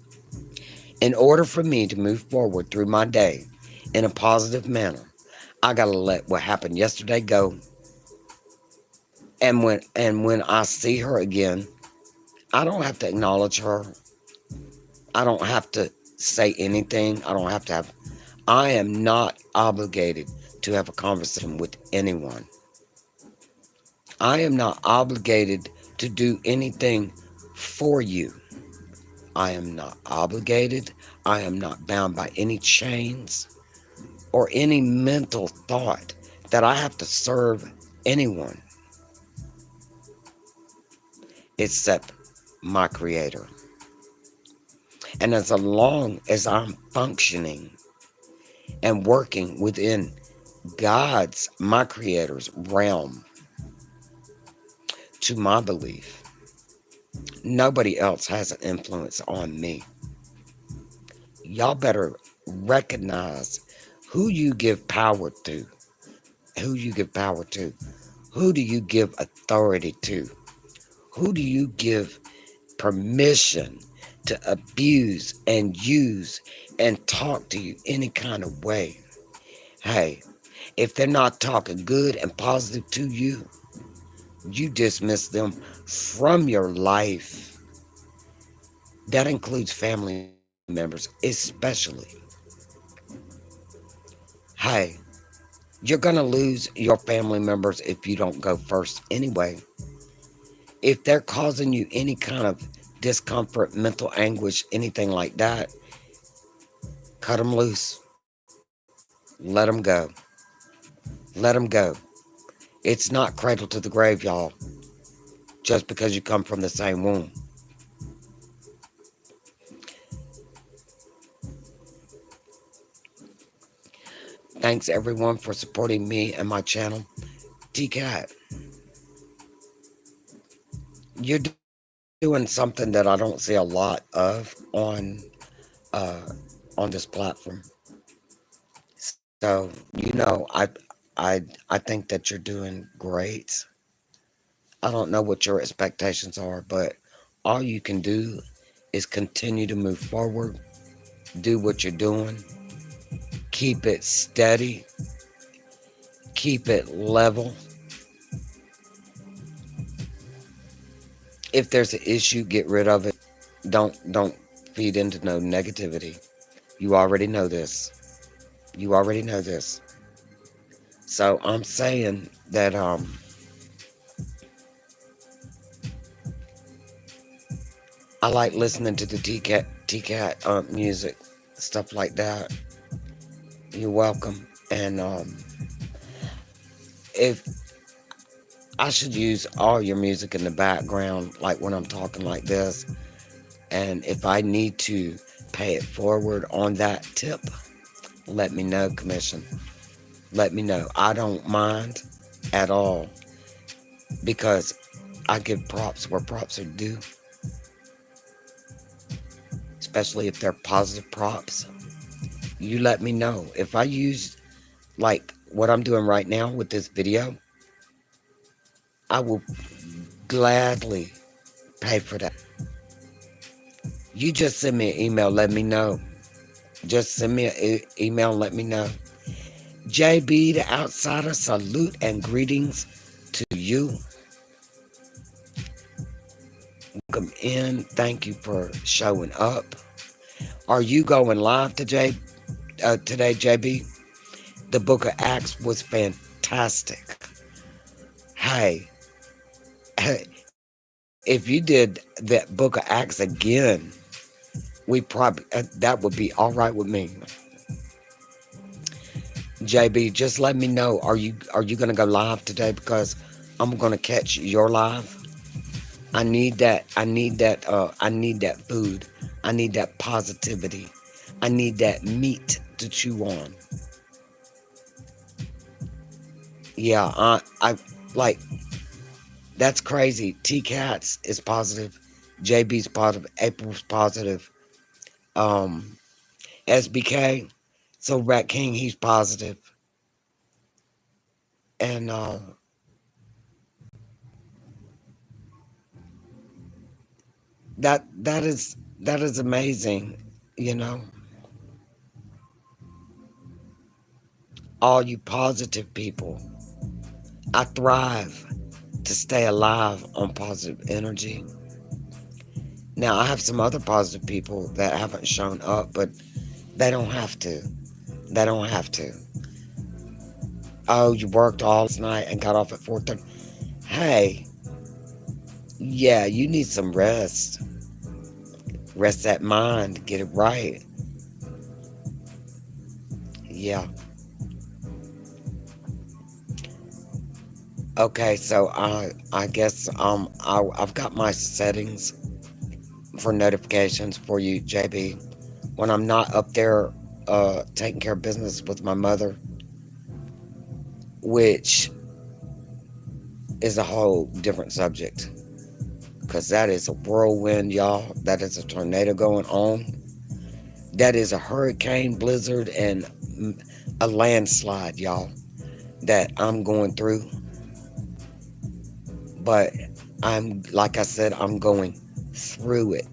Speaker 1: In order for me to move forward through my day in a positive manner, I gotta let what happened yesterday go. And when I see her again, I don't have to acknowledge her. I don't have to say anything. I don't have to have. I am not obligated to have a conversation with anyone. I am not obligated to do anything for you. I am not obligated. I am not bound by any chains or any mental thought that I have to serve anyone except my Creator. And as long as I'm functioning and working within God's, my Creator's realm to my belief, nobody else has an influence on me. Y'all better recognize who you give power to. Who you give power to. Who do you give authority to? Who do you give permission to abuse and use and talk to you any kind of way? Hey, if they're not talking good and positive to you, you dismiss them from your life. That includes family members, especially. Hey, you're going to lose your family members if you don't go first anyway. If they're causing you any kind of discomfort, mental anguish, anything like that, cut them loose. Let them go. Let them go. It's not cradle to the grave, y'all, just because you come from the same womb. Thanks everyone for supporting me and my channel. T-Cat, you're doing something that I don't see a lot of uh, on this platform. So, I think that you're doing great. I don't know what your expectations are, but all you can do is continue to move forward, do what you're doing, keep it steady, keep it level. If there's an issue, get rid of it. Don't feed into no negativity. You already know this. You already know this. So I'm saying that I like listening to the T-Cat music, stuff like that. You're welcome. And if I should use all your music in the background, like when I'm talking like this, and if I need to pay it forward on that tip, let me know, commission. Let me know. I don't mind at all because I give props where props are due, especially if they're positive props. You let me know. If I use like what I'm doing right now with this video, I will gladly pay for that. You just send me an email, let me know. Just send me an email, let me know. JB the Outsider, salute and greetings to you. Welcome in. Thank you for showing up. Are you going live today, JB? The Book of Acts was fantastic. Hey, if you did that Book of Acts again, we probably that would be all right with me. JB, just let me know. Are you gonna go live today? Because I'm gonna catch your live. I need that. I need that. I need that food. I need that positivity. I need that meat to chew on. Yeah, I like that's crazy. T Cats is positive. JB's positive. April's positive. Um, SBK. So Rat King, he's positive. And that is amazing. You know, all you positive people. I thrive to stay alive on positive energy. Now I have some other positive people that haven't shown up, but they don't have to. They don't have to. Oh, you worked all last night and got off at 4:30. Hey, yeah, you need some rest. Rest that mind. Get it right. Yeah. Okay, so I guess I've got my settings for notifications for you, JB. When I'm not up there taking care of business with my mother, which is a whole different subject, because that is a whirlwind, y'all. That is a tornado going on. That is a hurricane, blizzard, and a landslide, y'all, that I'm going through. But like I said, I'm going through it.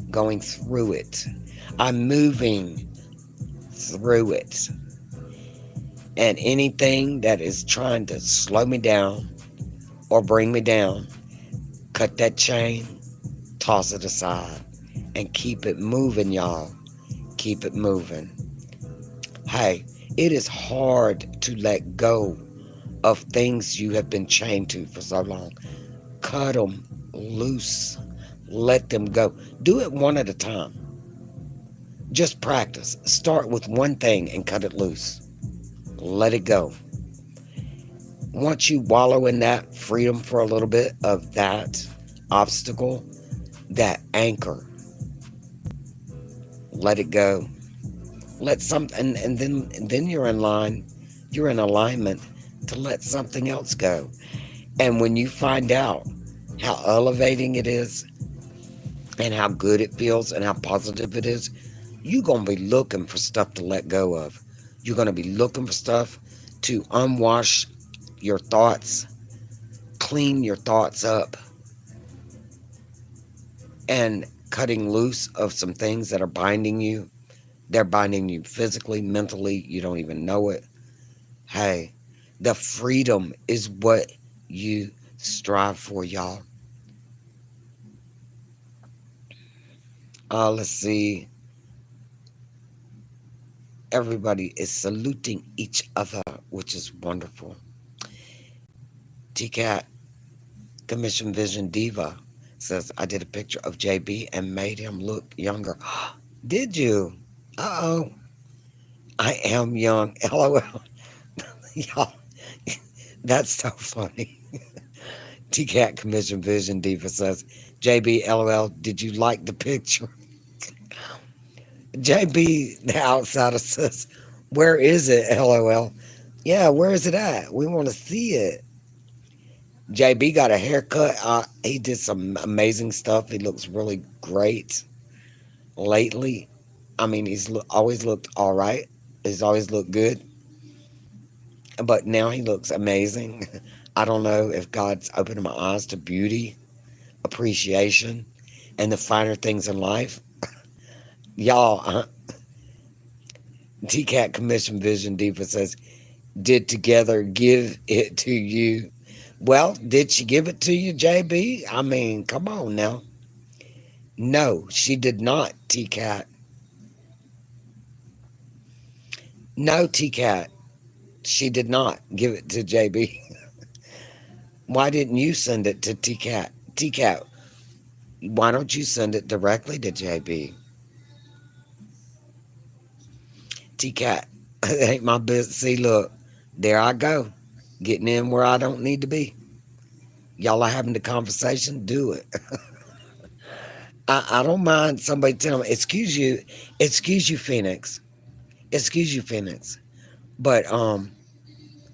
Speaker 1: Going through it. I'm moving through it. And anything that is trying to slow me down or bring me down, cut that chain, toss it aside, and keep it moving, y'all. Keep it moving. Hey, it is hard to let go of things you have been chained to for so long. Cut them loose. Let them go. Do it one at a time. Just practice. Start with one thing and cut it loose. Let it go. Once you wallow in that freedom for a little bit of that obstacle, that anchor, let it go. Let something, and then you're in line, you're in alignment to let something else go. And when you find out how elevating it is and how good it feels and how positive it is, you're going to be looking for stuff to let go of. You're going to be looking for stuff to unwash your thoughts, clean your thoughts up, and cutting loose of some things that are binding you. They're binding you physically, mentally. You don't even know it. Hey, the freedom is what you strive for, y'all. Let's see. Everybody is saluting each other, which is wonderful. TCAT, Commission Vision Diva, says, I did a picture of JB and made him look younger. Did you? Uh-oh. I am young. LOL. Y'all, That's so funny. TCAT Commission Vision Diva says, JB, LOL, did you like the picture? JB, the outsider, says, where is it? LOL. Yeah, where is it at? We want to see it. JB got a haircut. He did some amazing stuff. He looks really great lately. I mean, always looked all right. He's always looked good, but now he looks amazing. I don't know if God's opening my eyes to beauty, appreciation, and the finer things in life. Y'all, TCAT Commission Vision Diva says, did Together give it to you? Well, did she give it to you, JB? I mean, come on now. No, she did not, TCAT. No, TCAT. She did not give it to JB. Why didn't you send it to TCAT? TCAT, why don't you send it directly to JB? TCAT, it ain't my business. See, look, there I go, getting in where I don't need to be. Y'all are having the conversation, do it. I don't mind somebody telling me, excuse you, Phoenix. Excuse you, Phoenix. But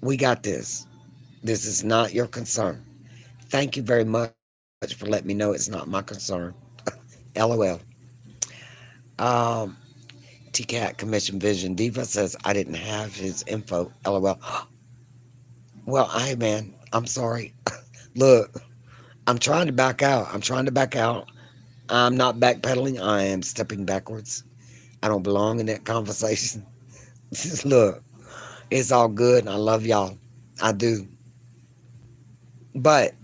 Speaker 1: we got this. This is not your concern. Thank you very much for letting me know it's not my concern. LOL. Um, TCAT Commission Vision Diva says I didn't have his info. LOL. Well, hey man, I'm sorry. Look, I'm trying to back out. I'm trying to back out. I'm not backpedaling. I am stepping backwards. I don't belong in that conversation. Look, it's all good and I love y'all. I do. But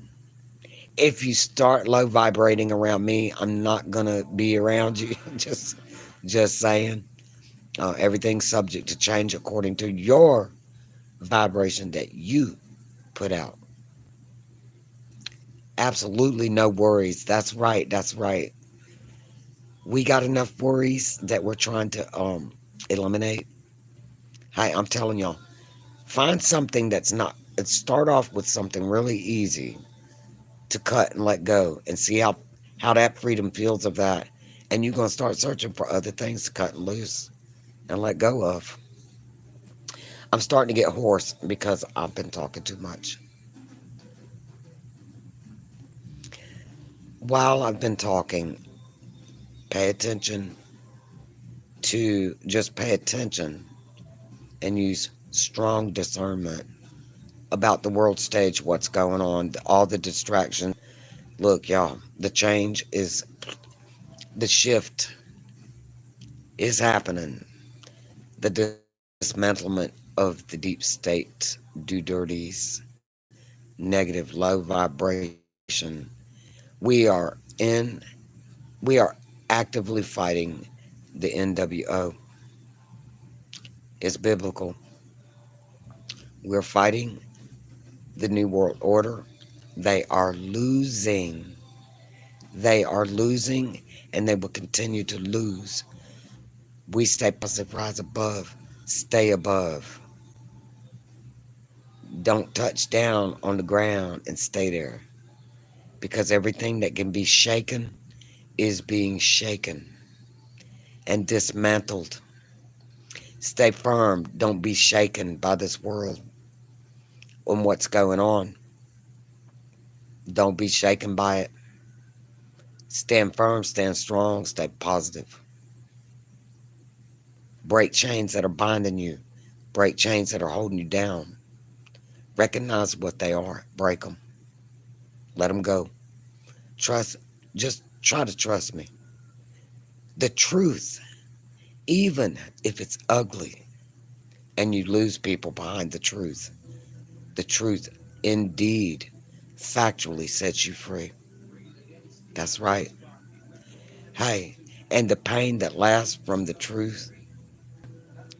Speaker 1: if you start low vibrating around me, I'm not gonna be around you. Just saying. Everything's subject to change according to your vibration that you put out. Absolutely no worries. That's right. That's right. We got enough worries that we're trying to eliminate. Hey, I'm telling y'all, find something that's not. Start off with something really easy to cut and let go, and see how that freedom feels of that. And you're gonna start searching for other things to cut and loose and let go of. I'm starting to get hoarse because I've been talking too much. While I've been talking, pay attention pay attention and use strong discernment about the world stage, what's going on, all the distractions. Look, y'all, the shift is happening. The dismantlement of the deep state do dirties, negative low vibration. We are we are actively fighting the NWO. It's biblical. We're fighting the New World Order. They are losing. They are losing and they will continue to lose. We stay positive, rise above, stay above. Don't touch down on the ground and stay there because everything that can be shaken is being shaken and dismantled. Stay firm. Don't be shaken by this world and what's going on. Don't be shaken by it. Stand firm, stand strong, stay positive. Break chains that are binding you, break chains that are holding you down. Recognize what they are, break them, let them go. Trust, just try to trust me. The truth, even if it's ugly and you lose people behind the truth indeed factually sets you free. That's right. Hey, and the pain that lasts from the truth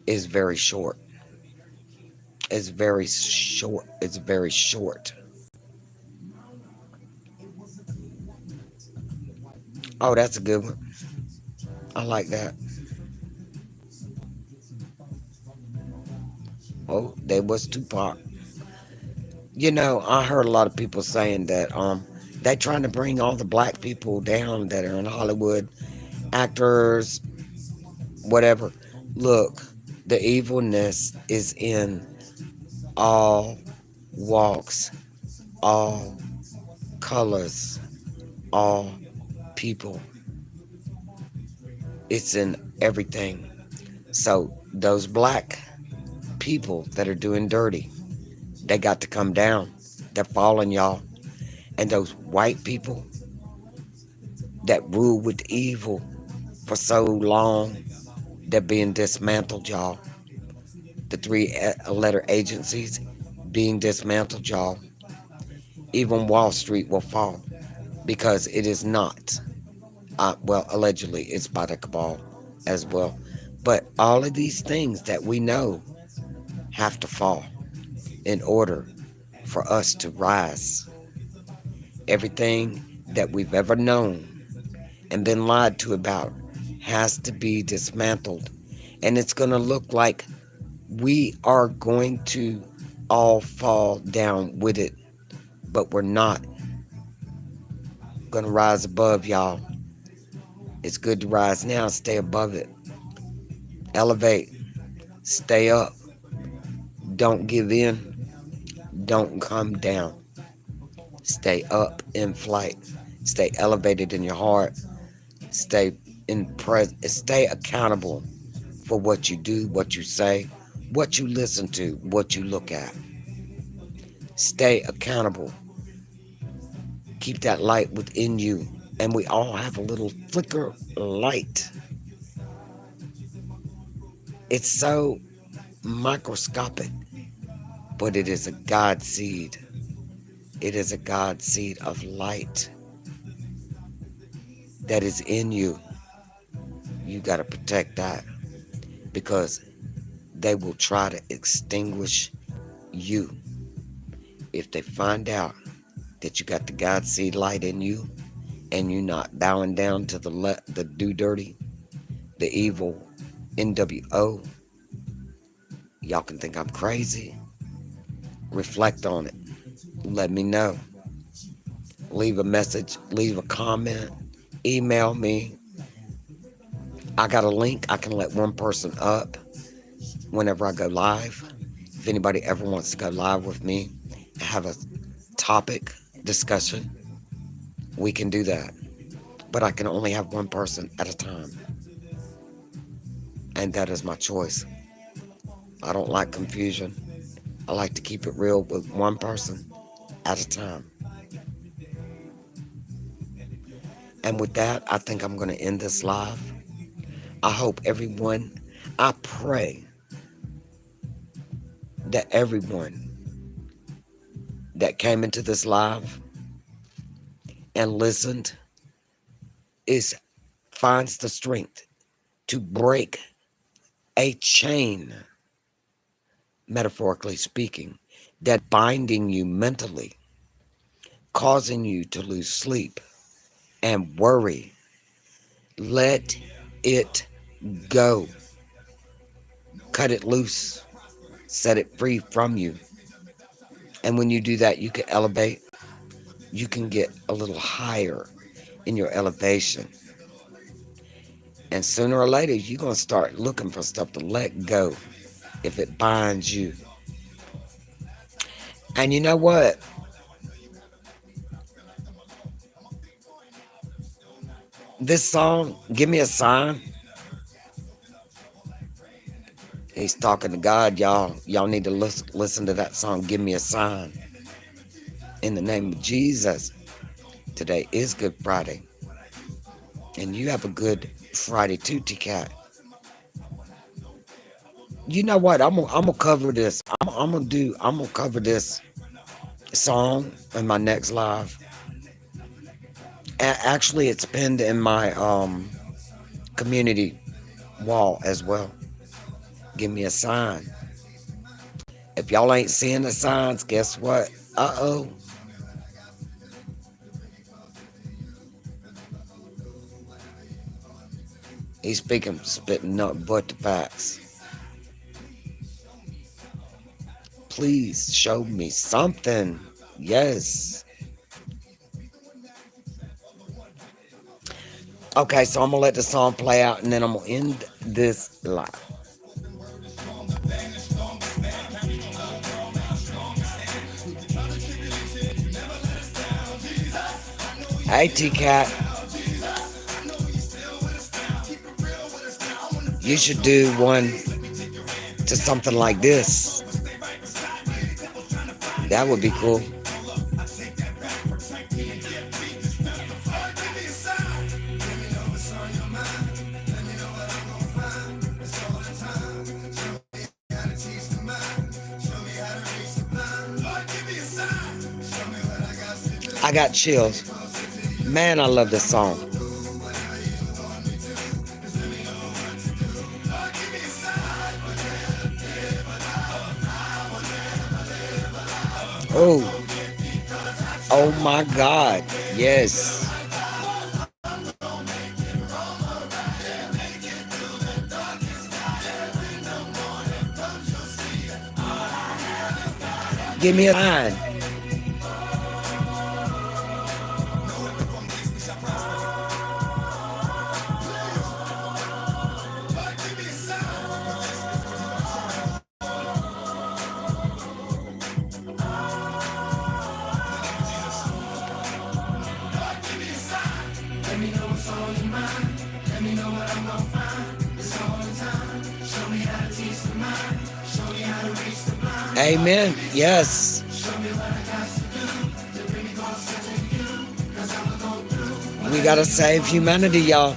Speaker 1: is very short. It's very short. It's very short. Oh, that's a good one. I like that. Oh, there was Tupac. I heard a lot of people saying that they trying to bring all the black people down that are in Hollywood, actors, whatever. Look, the evilness is in all walks, all colors, all people. It's in everything. So those black people that are doing dirty, they got to come down. They're falling, y'all. And those white people that rule with evil for so long, they're being dismantled, y'all. The three letter agencies being dismantled, y'all. Even Wall Street will fall because it is not. Well, allegedly, it's by the cabal as well. But all of these things that we know have to fall in order for us to rise. Everything that we've ever known and been lied to about has to be dismantled. And it's going to look like we are going to all fall down with it, but we're not going to rise above, y'all. It's good to rise now, stay above it, elevate, stay up, don't give in, don't come down. Stay up in flight, stay elevated in your heart, stay accountable for what you do, what you say, what you listen to, what you look at. Stay accountable. Keep that light within you. And we all have a little flicker light. It's so microscopic, but it is a God seed. It is a God seed of light that is in you. You got to protect that because they will try to extinguish you if they find out that you got the God seed light in you and you not bowing down to the do dirty, the evil NWO. Y'all can think I'm crazy. Reflect on it. Let me know. Leave a message, leave a comment, email me. I got a link. I can let one person up whenever I go live. If anybody ever wants to go live with me and have a topic discussion, we can do that. But I can only have one person at a time. And that is my choice. I don't like confusion. I like to keep it real with one person at a time. And with that, I think I'm going to end this live. I hope everyone, I pray that everyone that came into this live and listened is finds the strength to break a chain, metaphorically speaking, that binding you mentally, causing you to lose sleep and worry. Let it go. Cut it loose. Set it free from you. And when you do that, you can elevate. You can get a little higher in your elevation. And sooner or later, you're going to start looking for stuff to let go if it binds you. And you know what? This song, Give Me a Sign, he's talking to God, y'all. Y'all need to listen to that song, Give Me a Sign. In the name of Jesus, today is Good Friday. And you have a good Friday too, T-Cat. You know what? I'm gonna cover this. I'm gonna cover this song in my next live. Actually, it's pinned in my community wall as well. Give me a sign. If y'all ain't seeing the signs, guess what? Uh-oh. He's spitting nothing but the facts. Please show me something. Yes. Okay, so I'm gonna let the song play out and then I'm gonna end this live. Hey T Cat, you should do one to something like this. That would be cool. I got chills. Man, I love this song. Oh, oh my God. Yes. Give me a line. Amen. Yes. We gotta save humanity, y'all.